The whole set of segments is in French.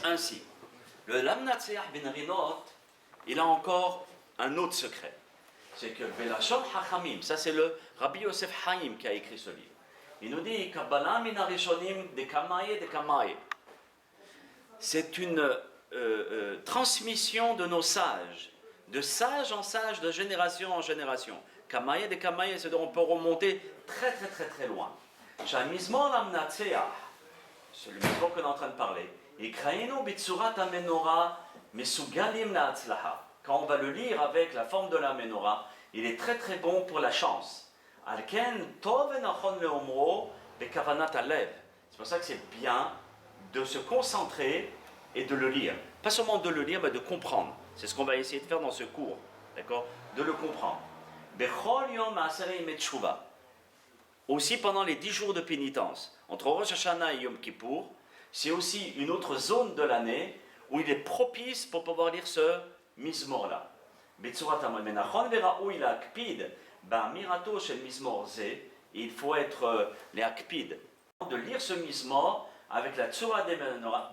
ainsi. Le Lamnatseach ben Rinot, il a encore un autre secret. C'est que Belachon Hachamim, ça c'est le Rabbi Yosef Haïm qui a écrit ce livre. Il nous dit Kabbalah min harishonim de kamaye de kamaye. C'est une transmission de nos sages, de sage en sage, de génération en génération. Kamaye de kamaye, c'est on peut remonter très très très très loin. Shamizmor lamnatseach, c'est le micro qu'on est en train de parler. Ikrainu bitsurat amenora mesugalim la'atzlaha. Quand on va le lire avec la forme de la menorah, il est très très bon pour la chance. Alken tov enachon leomro bekavanat alev. C'est pour ça que c'est bien de se concentrer et de le lire. Pas seulement de le lire, mais de comprendre. C'est ce qu'on va essayer de faire dans ce cours. D'accord ? De le comprendre. Bechol yom ma'aseret yemei teshuva. Aussi pendant les 10 jours de pénitence, entre Rosh Hashanah et Yom Kippour, c'est aussi une autre zone de l'année où il est propice pour pouvoir lire ce mizmor-là. Il faut être les akpid, de lire ce mizmor avec la tsura de menorah,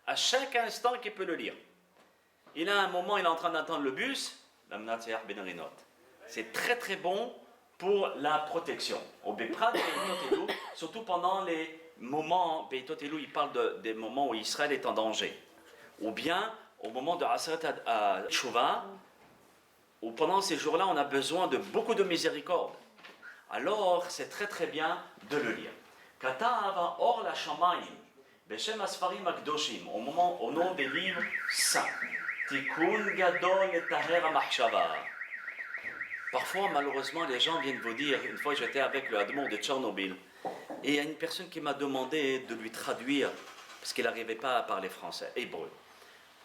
à chaque instant qu'il peut le lire. Il a un moment, il est en train d'attendre le bus, c'est très très bon pour la protection. Au Beprat, surtout pendant les moments, il parle des moments où Israël est en danger. Ou bien au moment de Aseret Teshuvah, où pendant ces jours-là, on a besoin de beaucoup de miséricorde. Alors, c'est très très bien de le lire. Katav or la shamayim, beshem asfarim akdoshim, au nom des livres saints. Tikkun gadol et taher amachshava. Parfois, malheureusement, les gens viennent vous dire, une fois j'étais avec le Admor de Tchernobyl, et il y a une personne qui m'a demandé de lui traduire, parce qu'il n'arrivait pas à parler français, hébreu.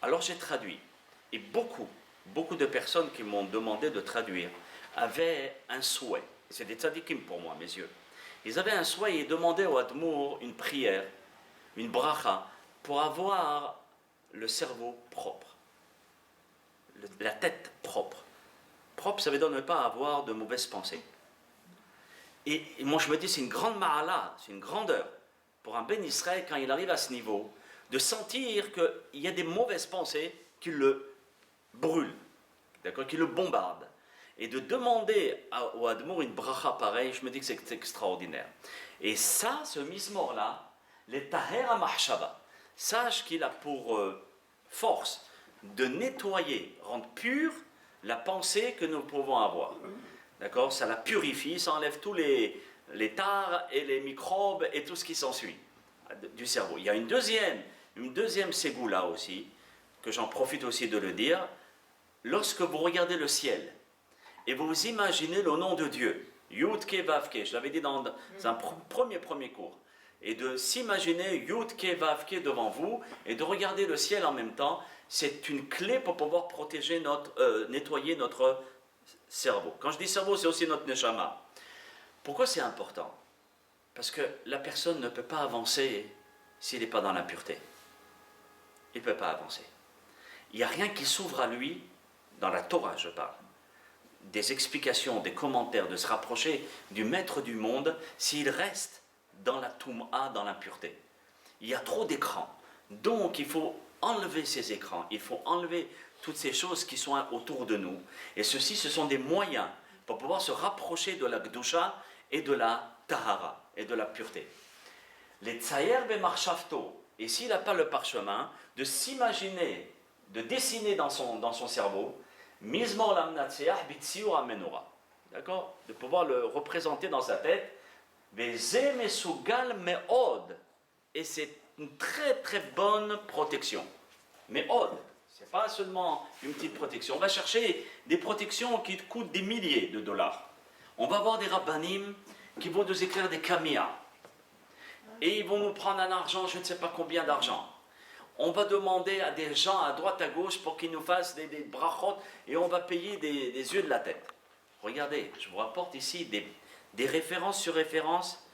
Alors j'ai traduit, et beaucoup de personnes qui m'ont demandé de traduire avaient un souhait. C'est des tzadikim pour moi, mes yeux. Ils avaient un souhait et demandaient au Admor une prière, une bracha, pour avoir le cerveau propre, la tête propre. Propre, ça veut dire ne pas avoir de mauvaises pensées. Et moi je me dis, c'est une grande ma'ala, c'est une grandeur pour un Ben Israël quand il arrive à ce niveau, de sentir qu'il y a des mauvaises pensées qui le brûlent, d'accord, qui le bombardent. Et de demander au Admor une bracha pareille, je me dis que c'est extraordinaire. Et ça, ce mizmor-là, les taher amachshava, sache qu'il a pour force de nettoyer, rendre pure la pensée que nous pouvons avoir. D'accord ? Ça la purifie, ça enlève tous les tares et les microbes et tout ce qui s'ensuit du cerveau. Il y a une deuxième ségoula aussi, que j'en profite aussi de le dire. Lorsque vous regardez le ciel et vous imaginez le nom de Dieu, Yud Ke Vav Ke, je l'avais dit dans un premier cours, et de s'imaginer Yud Ke Vav Ke devant vous et de regarder le ciel en même temps, c'est une clé pour pouvoir protéger nettoyer notre cerveau. Quand je dis cerveau, c'est aussi notre neshama. Pourquoi c'est important ? Parce que la personne ne peut pas avancer s'il n'est pas dans la pureté. Il ne peut pas avancer. Il n'y a rien qui s'ouvre à lui, dans la Torah je parle, des explications, des commentaires, de se rapprocher du maître du monde s'il reste dans la Toum'a, dans l'impureté. Il y a trop d'écrans. Donc il faut enlever ces écrans, il faut enlever toutes ces choses qui sont autour de nous. Et ceci, ce sont des moyens pour pouvoir se rapprocher de la Gdusha et de la Tahara et de la pureté. Les Tsayer Bemarchavto, et s'il n'a pas le parchemin, de s'imaginer, de dessiner dans son cerveau, Mizmor Lamnatseach Bitsiur Amenora. D'accord ? De pouvoir le représenter dans sa tête. Veze Mesugal Meod. Et c'est une très très bonne protection. Mais c'est pas seulement une petite protection. On va chercher des protections qui coûtent des milliers de dollars. On va avoir des rabbanim qui vont nous écrire des kamiyas. Et ils vont nous prendre un argent, je ne sais pas combien d'argent. On va demander à des gens à droite à gauche pour qu'ils nous fassent des brachot et on va payer des yeux de la tête. Regardez, je vous rapporte ici des références sur références.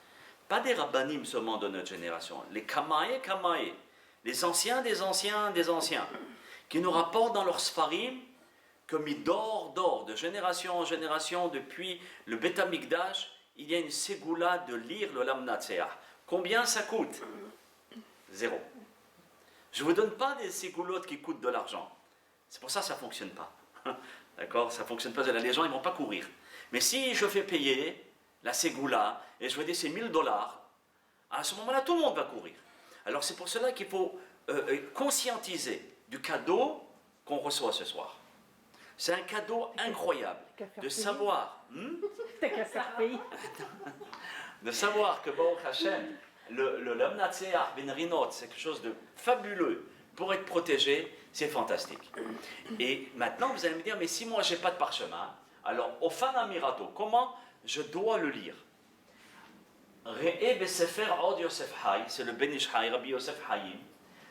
Pas des rabbanim seulement de notre génération, les kamaï, les anciens des anciens, qui nous rapportent dans leurs sfarim, comme ils dorent de génération en génération, depuis le Beth Amikdash, il y a une ségoula de lire le Lamnatseach. Combien ça coûte ? 0. Je ne vous donne pas des ségoulottes qui coûtent de l'argent. C'est pour ça que ça ne fonctionne pas. D'accord? Ça ne fonctionne pas. Les gens, ils ne vont pas courir. Mais si je fais payer la ségoula et je veux dire c'est 1000 dollars, à ce moment-là, tout le monde va courir. Alors c'est pour cela qu'il faut conscientiser du cadeau qu'on reçoit ce soir. C'est un cadeau incroyable de savoir. De savoir que Baruch Hashem, le Lamnatseach Ben Rinot, c'est quelque chose de fabuleux pour être protégé, c'est fantastique. Et maintenant, vous allez me dire, mais si moi, je n'ai pas de parchemin, alors, au Fana Mirato, comment je dois le lire? Re'e Besefer Od Yosef Hay, c'est le Ben Ish Hay, Rabbi Yosef Hayim,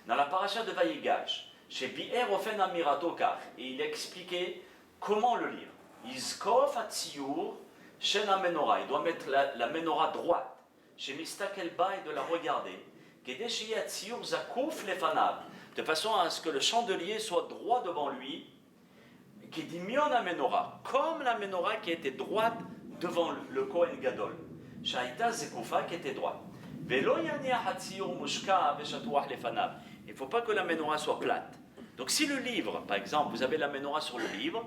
dans la paracha de Vayigash, chez Bi'er Ofen Amirato Kach, et il expliquait comment le lire. Izkof Atziyur Shen Menorah, il doit mettre la menorah droite, chez Mistakel Ba et de la regarder, Kedeshi Atziyur Zakouf Lefanav, de façon à ce que le chandelier soit droit devant lui, qui dit mion la menorah, comme la menorah qui était droite devant le Kohen Gadol. Shaita Zekoufa qui était droite. Il ne faut pas que la menorah soit plate. Donc si le livre, par exemple, vous avez la menorah sur le livre,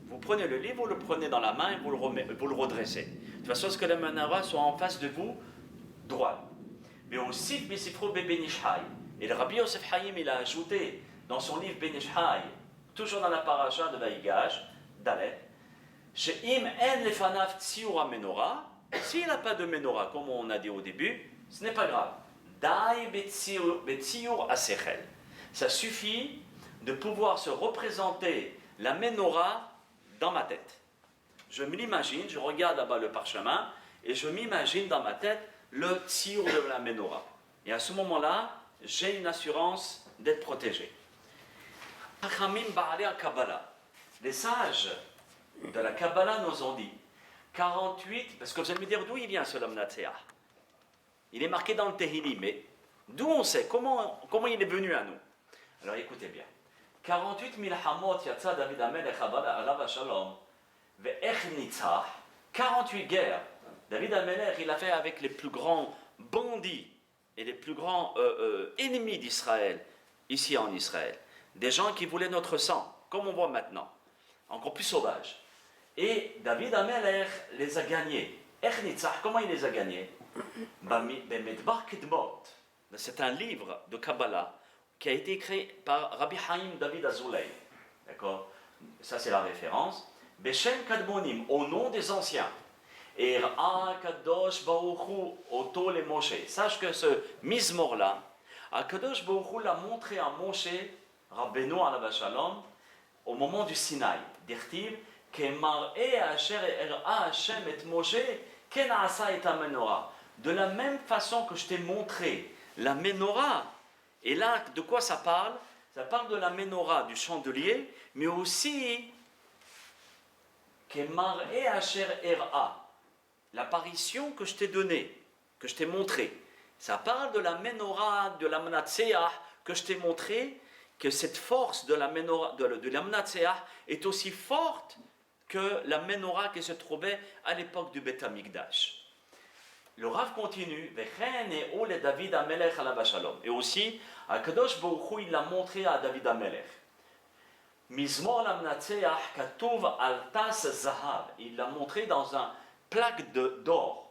vous prenez le livre, vous le prenez dans la main et vous le redressez. De façon à ce que la menorah soit en face de vous, droite. Mais aussi, Bisifro Ben Ish Hay. Et le Rabbi Yosef Hayim, il a ajouté dans son livre Ben Ish Hay, toujours dans la paracha de Vayigash, Dalet, She'im en lefanav tsiur menorah, s'il n'a pas de menorah, comme on a dit au début, ce n'est pas grave. Dai betsiur asechel. Ça suffit de pouvoir se représenter la menorah dans ma tête. Je me l'imagine, je regarde là-bas le parchemin, et je m'imagine dans ma tête le tsiur de la menorah. Et à ce moment-là, j'ai une assurance d'être protégé. Les sages de la Kabbalah nous ont dit 48, parce que vous allez me dire d'où il vient ce Lamnatseach. Il est marqué dans le Tehillim, mais d'où on sait, comment il est venu à nous? Alors écoutez bien. 48 milhamot yatsa David Amelech alav shalom ve'ech nitzach. 48 guerres. David Amelech, il a fait avec les plus grands bandits et les plus grands ennemis d'Israël, ici en Israël. Des gens qui voulaient notre sang, comme on voit maintenant, encore plus sauvages. Et David Amelech les a gagnés. Comment il les a gagnés? C'est un livre de Kabbalah qui a été créé par Rabbi Haim David Azoulay. D'accord? Ça c'est la référence. Beshem Kadmonim, au nom des anciens. Et Ra Kadosh Baruchu Oto le Moshe. Sache que ce Mizmor-là, Kadosh Baruchu l'a montré à Moshe, Rabbeinu alav shalom, au moment du Sinaï. Dirtiv, de la même façon que je t'ai montré la menorah, et là, de quoi ça parle? Ça parle de la menorah, du chandelier, mais aussi l'apparition que je t'ai donnée, que je t'ai montrée. Ça parle de la menorah, de la Mnatseach, que je t'ai montré, que cette force de la menorah, de la Mnatseach est aussi forte que la menorah qui se trouvait à l'époque du Beth Amikdash. Le Rav continue, et aussi, Akadosh Baruch Hu, il l'a montré à David Amelech. Mizmor Lamnatseach Katuv Altas Zahav. Il l'a montré dans un plaque d'or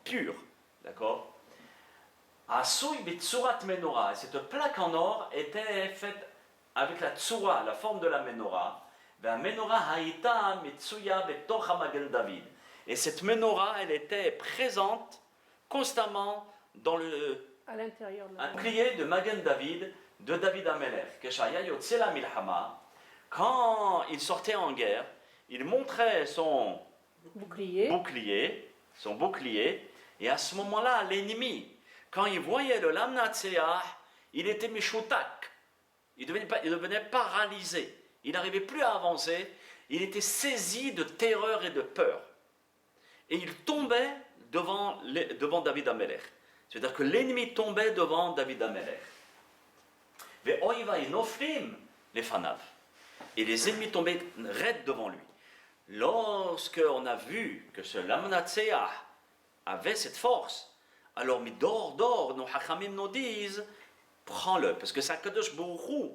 pur. D'accord? Asui Bitsurat Menorah. Cette plaque en or était faite avec la tsura, la forme de la menorah. Et cette menorah, elle était présente constamment dans à l'intérieur de un bouclier de Magen David, de David Amelech. Quand il sortait en guerre, il montrait son bouclier, et à ce moment-là, l'ennemi, quand il voyait le Lamnatseach, il était mishutak, il devenait paralysé. Il n'arrivait plus à avancer, il était saisi de terreur et de peur. Et il tombait devant David Amelech. C'est-à-dire que l'ennemi tombait devant David Amelech. Et les ennemis tombaient raides devant lui. Lorsqu'on a vu que ce Lamnatseach avait cette force, alors, mais dors, nos hachamim nous disent, prends-le, parce que c'est Akadosh Baruch Hu